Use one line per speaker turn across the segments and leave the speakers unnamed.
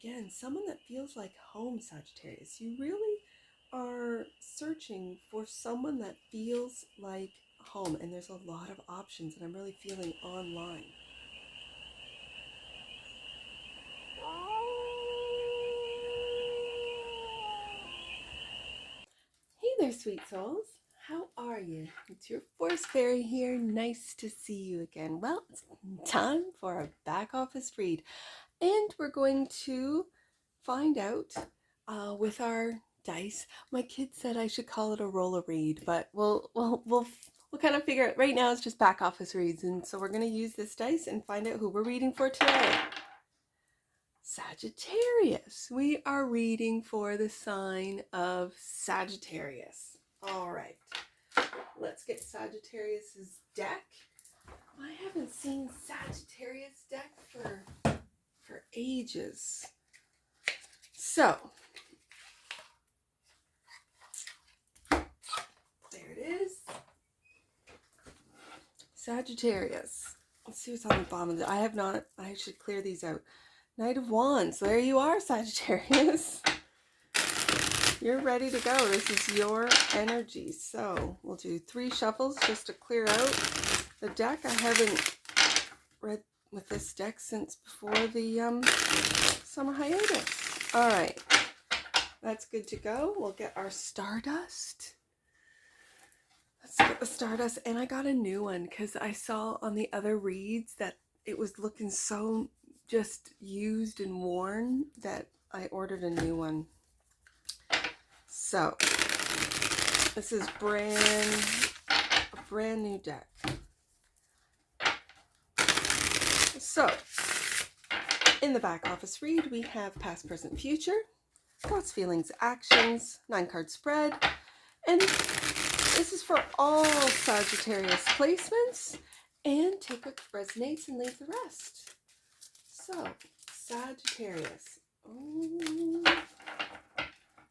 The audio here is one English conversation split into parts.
again, someone that feels like home, Sagittarius. You really are searching for someone that feels like home, and there's a lot of options that I'm really feeling online. Hey there, sweet souls. How are you? It's your Force Fairy here. Nice to see you again. Well, it's time for a back office read, and we're going to find out with our dice. My kid said I should call it a roller read, but we'll kind of figure it. Right now it's just back office reads, and so we're going to use this dice and find out who we're reading for today. Sagittarius. We are reading for the sign of Sagittarius. All right, let's get Sagittarius's deck. I haven't seen Sagittarius deck for ages. So, there it is. Sagittarius. Let's see what's on the bottom of it. I should clear these out. Knight of Wands. There you are, Sagittarius. You're ready to go. This is your energy. So, we'll do 3 shuffles just to clear out the deck. I haven't read with this deck since before the summer hiatus. All right. That's good to go. We'll get our Stardust. Let's get the Stardust. And I got a new one because I saw on the other reads that it was looking so just used and worn that I ordered a new one. So, this is a brand new deck. So, in the back office read, we have past, present, future, thoughts, feelings, actions, 9-card spread, and this is for all Sagittarius placements, and take what resonates and leave the rest. So, Sagittarius.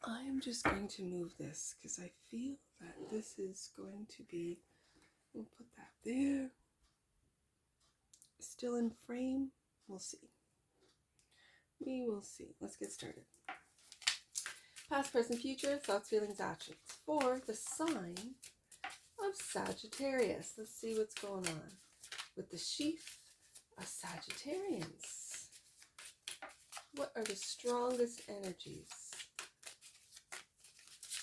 I am just going to move this because I feel that this is going to be, we'll put that there. Still in frame. We'll see. We will see. Let's get started. Past, present, future, thoughts, feelings, actions for the sign of Sagittarius. Let's see what's going on with the sheath of Sagittarians. What are the strongest energies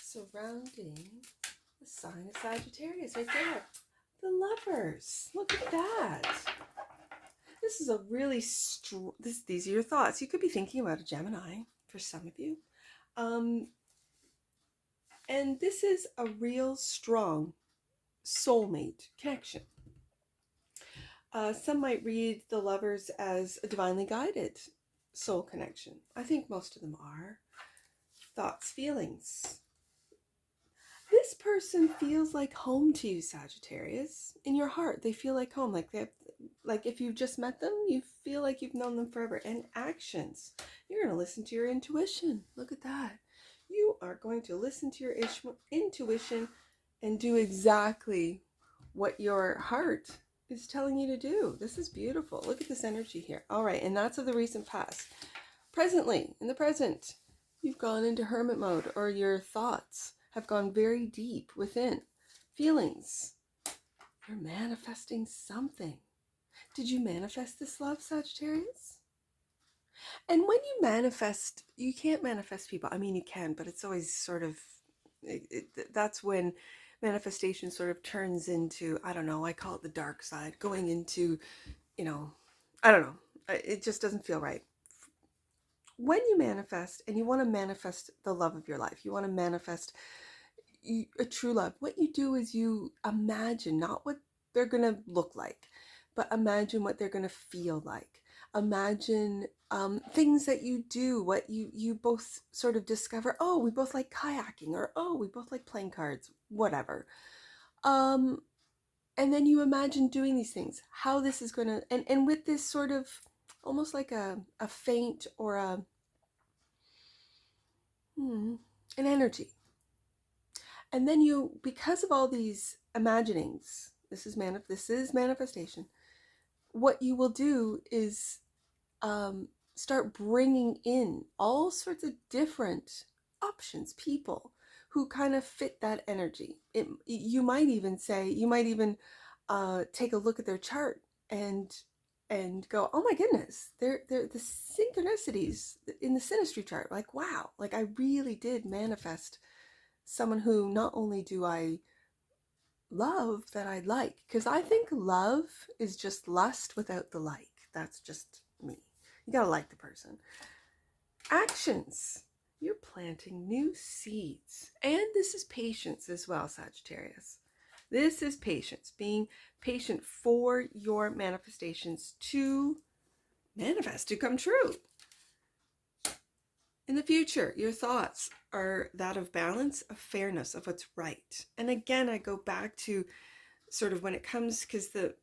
surrounding the sign of Sagittarius? Right there. The Lovers. Look at that. This is a really strong, these are your thoughts. You could be thinking about a Gemini for some of you. And this is a real strong soulmate connection. Some might read the Lovers as a divinely guided soul connection. I think most of them are. Thoughts, feelings. This person feels like home to you, Sagittarius. In your heart, they feel like home. Like if you've just met them, you feel like you've known them forever. And actions. You're going to listen to your intuition. Look at that. You are going to listen to your intuition and do exactly what your heart is telling you to do. This is beautiful. Look at this energy here. All right, and that's of the recent past. Presently, in the present, you've gone into hermit mode, or your thoughts have gone very deep within. Feelings. You're manifesting something. Did you manifest this love, Sagittarius? And when you manifest, you can't manifest people. I mean, you can, but it's always sort of, that's when manifestation sort of turns into, I don't know, I call it the dark side, going into, I don't know. It just doesn't feel right. When you manifest, and you want to manifest the love of your life, you want to manifest a true love, what you do is you imagine not what they're going to look like, but imagine what they're going to feel like. Imagine things that you do, what you both sort of discover. Oh, we both like kayaking, or oh, we both like playing cards, whatever. And then you imagine doing these things, how this is going to, and with this sort of almost like a feint or an energy. And then you, because of all these imaginings, this is manifestation. What you will do is start bringing in all sorts of different options, people who kind of fit that energy. You might even take a look at their chart and go, oh my goodness, they're the synchronicities in the synastry chart. Like, wow, like I really did manifest someone who not only do I love, that I like. Because I think love is just lust without the like. That's just me. You gotta like the person. Actions. You're planting new seeds. And this is patience as well, Sagittarius. This is patience. Being patient for your manifestations to manifest, to come true. In the future, your thoughts are that of balance, of fairness, of what's right. And again, I go back to sort of when it comes, because the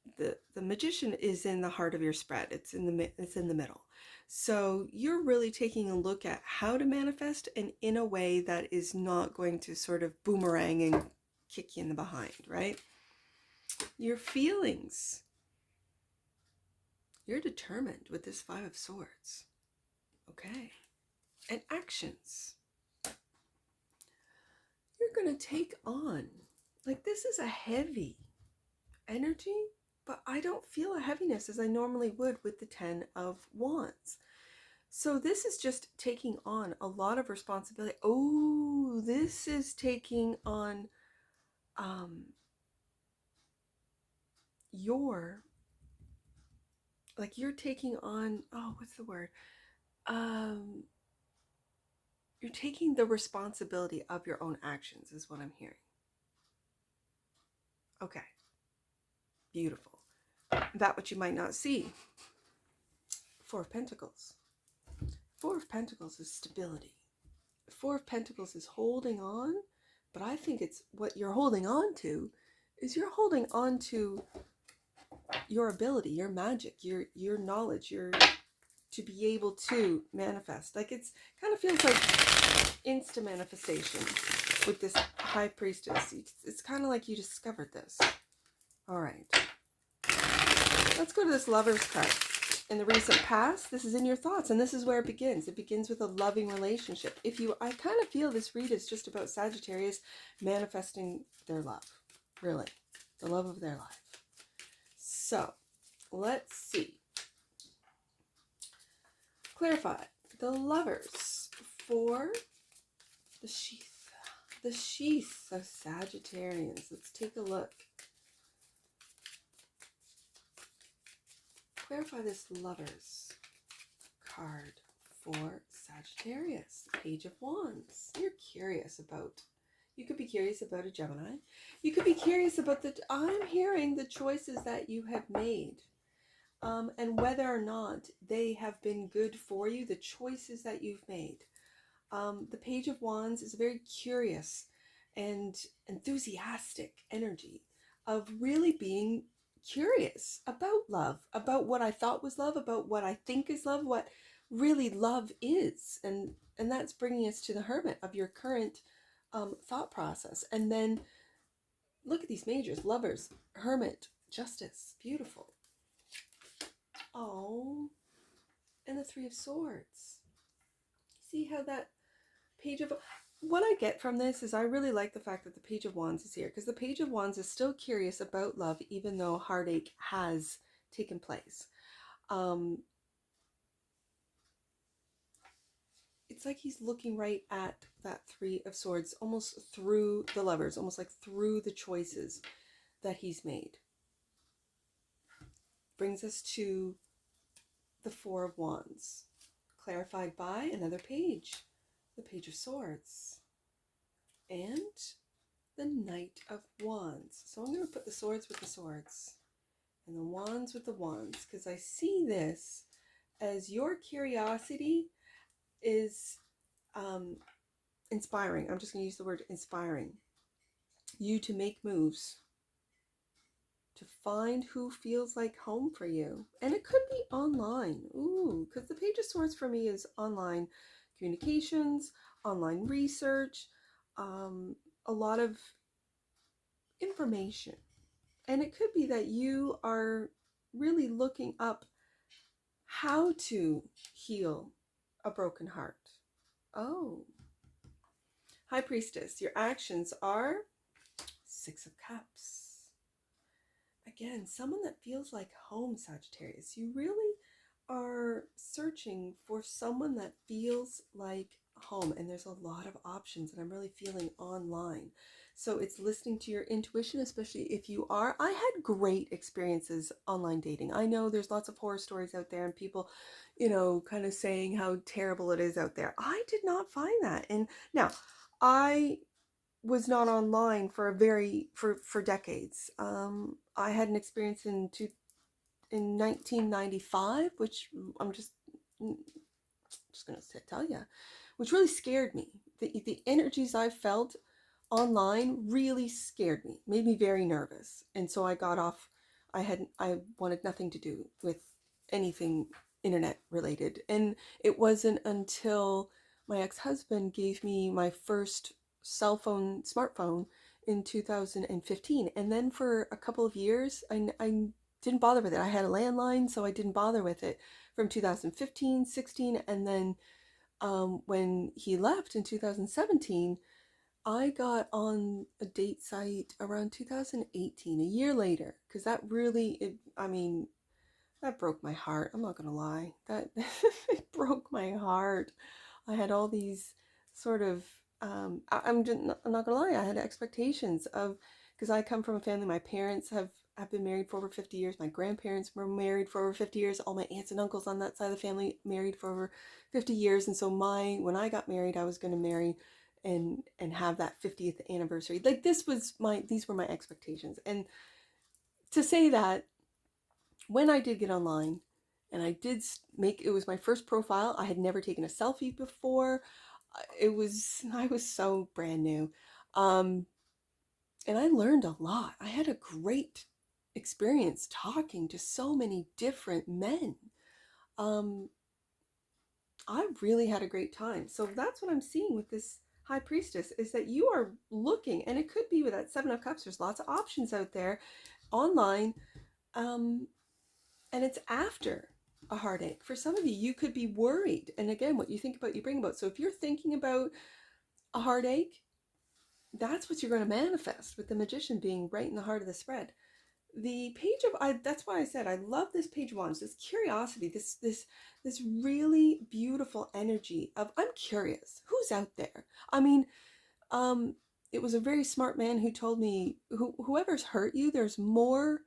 magician is in the heart of your spread. It's in the middle. So you're really taking a look at how to manifest, and in a way that is not going to sort of boomerang and kick you in the behind, right? Your feelings. You're determined with this 5 of Swords. Okay. And actions. You're going to take on, like, this is a heavy energy, but I don't feel a heaviness as I normally would with the 10 of Wands. So this is just taking on a lot of responsibility. Oh, this is taking on you're taking on, oh, what's the word? You're taking the responsibility of your own actions is what I'm hearing. Okay. Beautiful. That which you might not see. 4 of Pentacles. 4 of Pentacles is stability. 4 of Pentacles is holding on, but I think it's what you're holding on to is you're holding on to your ability, your magic, your knowledge, to be able to manifest. Like, it's kind of feels like instant manifestation with this High Priestess. It's kind of like you discovered this. All right. Let's go to this Lover's card. In the recent past, this is in your thoughts, and this is where it begins. It begins with a loving relationship. I kind of feel this read is just about Sagittarius manifesting their love. Really. The love of their life. So, let's see. Clarify the Lovers for the sheath. The sheath of Sagittarians. Let's take a look. Clarify this Lovers card for Sagittarius. Page of Wands. You're curious about. You could be curious about a Gemini. You could be curious about I'm hearing the choices that you have made. And whether or not they have been good for you, the choices that you've made. The Page of Wands is a very curious and enthusiastic energy of really being curious about love, about what I thought was love, about what I think is love, what really love is. And that's bringing us to the Hermit of your current thought process. And then look at these majors: Lovers, Hermit, Justice. Beautiful. Oh, and the 3 of Swords. See how that Page of... What I get from this is I really like the fact that the Page of Wands is here, because the Page of Wands is still curious about love, even though heartache has taken place. It's like he's looking right at that 3 of Swords, almost through the Lovers, almost like through the choices that he's made. Brings us to the 4 of Wands, clarified by another page, the Page of Swords, and the Knight of Wands. So I'm going to put the swords with the swords and the wands with the wands, because I see this as your curiosity is inspiring. I'm just going to use the word inspiring you to make moves, to find who feels like home for you. And it could be online. Ooh, because the Page of Swords for me is online communications, online research, a lot of information. And it could be that you are really looking up how to heal a broken heart. Oh, High Priestess, your actions are Six of Cups. Again, someone that feels like home, Sagittarius. You really are searching for someone that feels like home, and there's a lot of options that I'm really feeling online. So it's listening to your intuition, especially if you are. I had great experiences online dating. I know there's lots of horror stories out there and people, kind of saying how terrible it is out there. I did not find that. And now I was not online for for decades. I had an experience in 1995, which I'm just gonna tell you, which really scared me. The energies I felt online really scared me, made me very nervous, and so I got off. I wanted nothing to do with anything internet related, and it wasn't until my ex-husband gave me my first smartphone in 2015, and then for a couple of years I didn't bother with it. I had a landline, so I didn't bother with it from 2015, 16, and then when he left in 2017, I got on a date site around 2018, a year later, because that really, that broke my heart. I'm not going to lie. That it broke my heart. I had all these sort of, I'm not going to lie, I had expectations of, because I come from a family, my parents have been married for over 50 years. My grandparents were married for over 50 years. All my aunts and uncles on that side of the family married for over 50 years. And so when I got married, I was going to marry and have that 50th anniversary. Like these were my expectations. And to say that when I did get online and I did it was my first profile. I had never taken a selfie before. I was so brand new. And I learned a lot. I had a great experience talking to so many different men. I really had a great time. So that's what I'm seeing with this High Priestess, is that you are looking, and it could be with that Seven of Cups. There's lots of options out there online. And it's after a heartache. For some of you, you could be worried. And again, what you think about, you bring about. So if you're thinking about a heartache, that's what you're going to manifest, with the Magician being right in the heart of the spread. The Page of, that's why I said I love this Page of Wands, this curiosity, this really beautiful energy of, I'm curious, who's out there? I mean, it was a very smart man who told me, whoever's hurt you, there's more,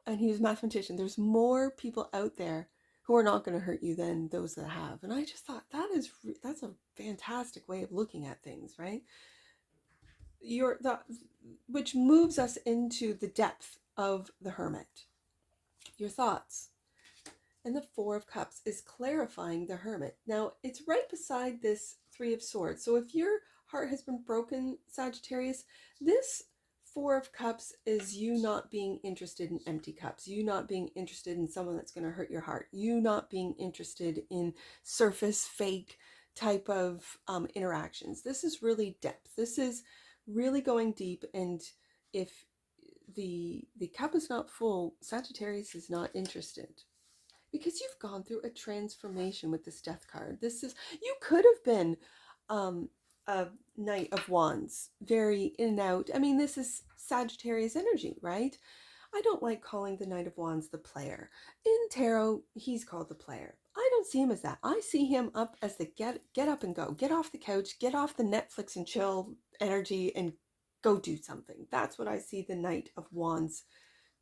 and he was a mathematician, there's more people out there who are not going to hurt you than those that have. And I just thought that's a fantastic way of looking at things, right? Which moves us into the depth of the Hermit. Your thoughts. And the Four of Cups is clarifying the Hermit. Now, it's right beside this Three of Swords. So if your heart has been broken, Sagittarius, this Four of Cups is you not being interested in empty cups, you not being interested in someone that's going to hurt your heart, you not being interested in surface, fake type of interactions. This is really depth. This is really going deep, and if the cup is not full, Sagittarius is not interested, because you've gone through a transformation with this Death card. You could have been a Knight of Wands, very in and out. I mean, this is Sagittarius energy, right? I don't like calling the Knight of Wands the player. In tarot, he's called the player. I don't see him as that. I see him up as the get up and go, get off the couch, get off the Netflix and chill energy and go do something. That's what I see the Knight of Wands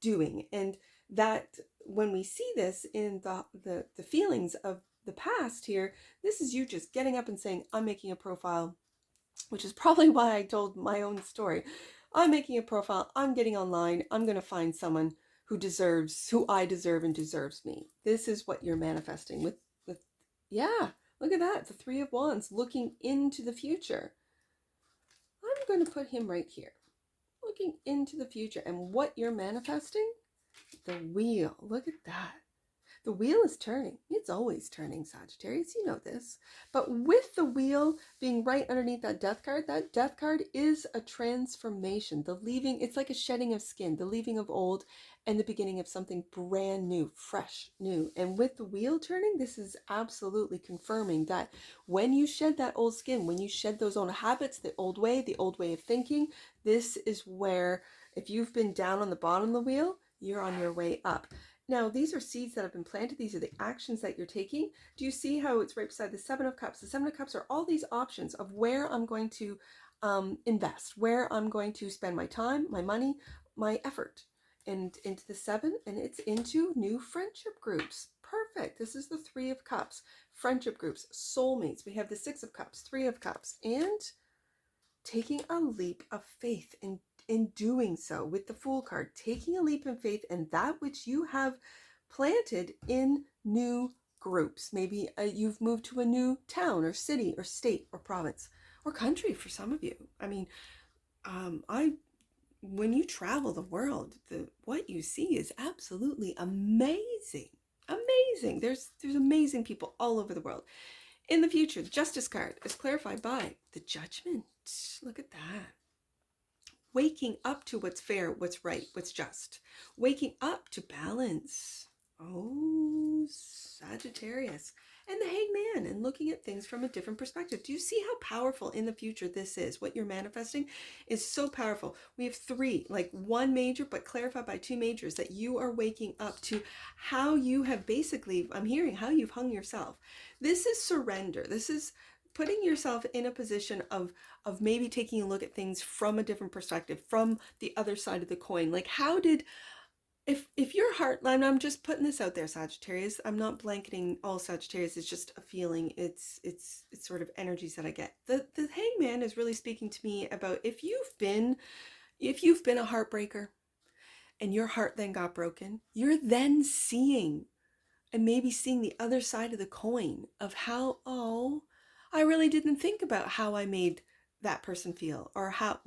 doing. And that, when we see this in the feelings of the past here, this is you just getting up and saying, I'm making a profile, which is probably why I told my own story. I'm making a profile, I'm getting online, I'm going to find someone who I deserve and deserves me. This is what you're manifesting with yeah, look at that, the Three of Wands, looking into the future. I'm going to put him right here, looking into the future. And what you're manifesting, the Wheel, look at that. The wheel is turning. It's always turning, Sagittarius. You know this. But with the wheel being right underneath that death card is a transformation. The leaving, it's like a shedding of skin, the leaving of old and the beginning of something brand new, fresh, new. And with the wheel turning, this is absolutely confirming that when you shed that old skin, when you shed those old habits, the old way of thinking, this is where, if you've been down on the bottom of the wheel, you're on your way up. Now, these are seeds that have been planted. These are the actions that you're taking. Do you see how it's right beside the Seven of Cups? The Seven of Cups are all these options of where I'm going to invest, where I'm going to spend my time, my money, my effort. And into the Seven, and it's into new friendship groups. Perfect. This is the Three of Cups. Friendship groups, soulmates. We have the Six of Cups, Three of Cups, and taking a leap of faith in doing so with the Fool card, taking a leap in faith and that which you have planted in new groups. Maybe you've moved to a new town or city or state or province or country for some of you. I mean, when you travel the world, what you see is absolutely amazing. Amazing. There's amazing people all over the world. In the future, the Justice card is clarified by the Judgment. Look at that. Waking up to what's fair, what's right, what's just. Waking up to balance. Oh, Sagittarius. And the Hangman, and looking at things from a different perspective. Do you see how powerful in the future this is? What you're manifesting is so powerful. We have three, like one major, but clarified by two majors, that you are waking up to how you have basically, I'm hearing how you've hung yourself. This is surrender. This is putting yourself in a position of maybe taking a look at things from a different perspective, from the other side of the coin. Like, how did, if your heart, I'm just putting this out there, Sagittarius, I'm not blanketing all Sagittarius, it's just a feeling, it's sort of energies that I get. The Hangman is really speaking to me about if you've been a heartbreaker and your heart then got broken, you're then seeing, and maybe seeing the other side of the coin of how, oh, I really didn't think about how I made that person feel, or how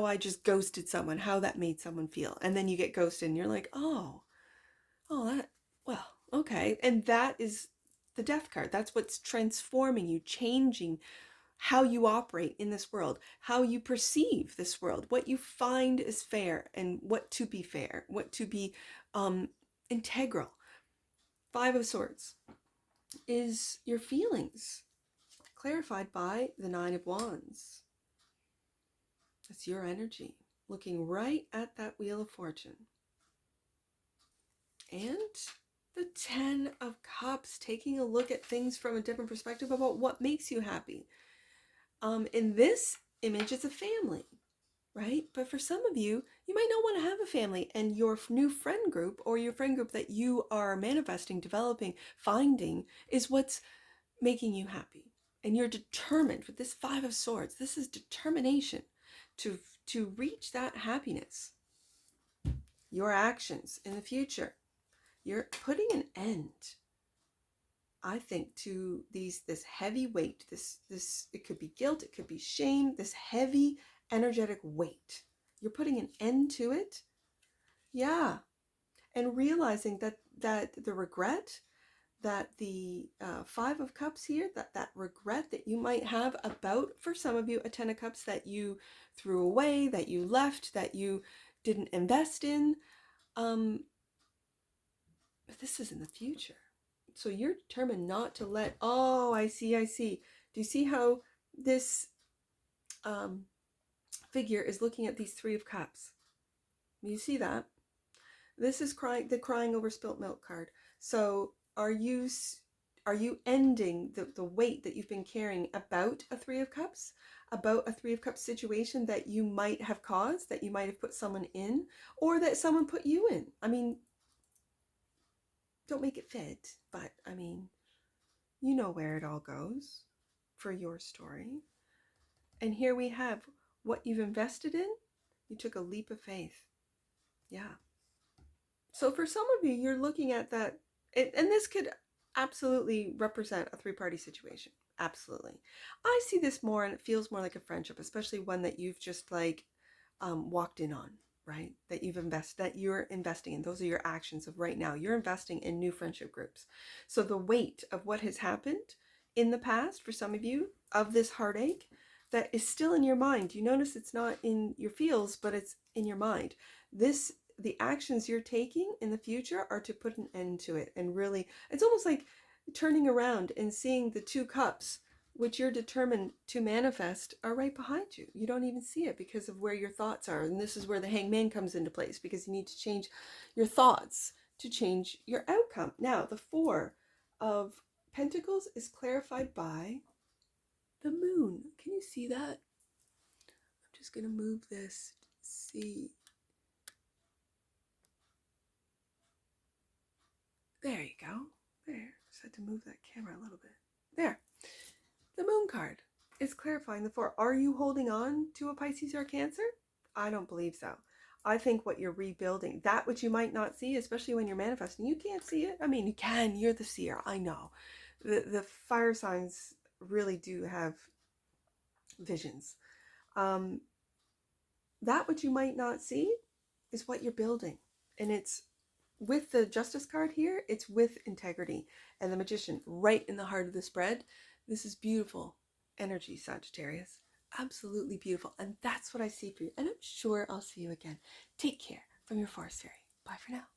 I just ghosted someone, how that made someone feel. And then you get ghosted and you're like, oh, that, well, okay. And that is the Death card. That's what's transforming you, changing how you operate in this world, how you perceive this world, what you find is fair and what to be fair, what to be integral. Five of Swords is your feelings, clarified by the Nine of Wands. It's your energy, looking right at that Wheel of Fortune. And the Ten of Cups, taking a look at things from a different perspective about what makes you happy. In this image, it's a family, right? But for some of you, you might not want to have a family, and your new friend group, or your friend group that you are manifesting, developing, finding, is what's making you happy. And you're determined with this Five of Swords. This is determination to reach that happiness. Your actions in the future, you're putting an end, I think, to this heavy weight, this it could be guilt, it could be shame, this heavy energetic weight. You're putting an end to it. Yeah. And realizing that the regret, that the Five of Cups here, that regret that you might have about, for some of you, a Ten of Cups that you threw away, that you left, that you didn't invest in. But this is in the future. So you're determined not to let, oh, I see. Do you see how this figure is looking at these Three of Cups? You see that? This is the crying over spilt milk card. So are you ending the weight that you've been carrying about a Three of Cups, about a Three of Cups situation that you might have caused, that you might have put someone in, or that someone put you in? I mean, don't make it fit, but I mean, you know where it all goes for your story. And here we have what you've invested in. You took a leap of faith. Yeah. So for some of you, you're looking at that, and this could absolutely represent a three-party situation. Absolutely. I see this more, and it feels more like a friendship, especially one that you've just like walked in on, right? That you're investing in. Those are your actions of right now. You're investing in new friendship groups. So the weight of what has happened in the past for some of you, of this heartache, that is still in your mind. You notice it's not in your feels, but it's in your mind. The actions you're taking in the future are to put an end to it. And really, it's almost like turning around and seeing the two cups, which you're determined to manifest, are right behind you. You don't even see it because of where your thoughts are. And this is where the hangman comes into place, because you need to change your thoughts to change your outcome. Now, the Four of Pentacles is clarified by the moon. Can you see that? I'm just going to move this to see. There you go. There. Just had to move that camera a little bit. There. The moon card is clarifying the Four. Are you holding on to a Pisces or a Cancer? I don't believe so. I think what you're rebuilding, that which you might not see, especially when you're manifesting, you can't see it. I mean, you can. You're the seer. I know. The fire signs really do have visions. That which you might not see is what you're building. And it's with the Justice card here, it's with integrity. And the Magician right in the heart of the spread. This is beautiful energy, Sagittarius. Absolutely beautiful. And that's what I see for you. And I'm sure I'll see you again. Take care from your Forest Fairy. Bye for now.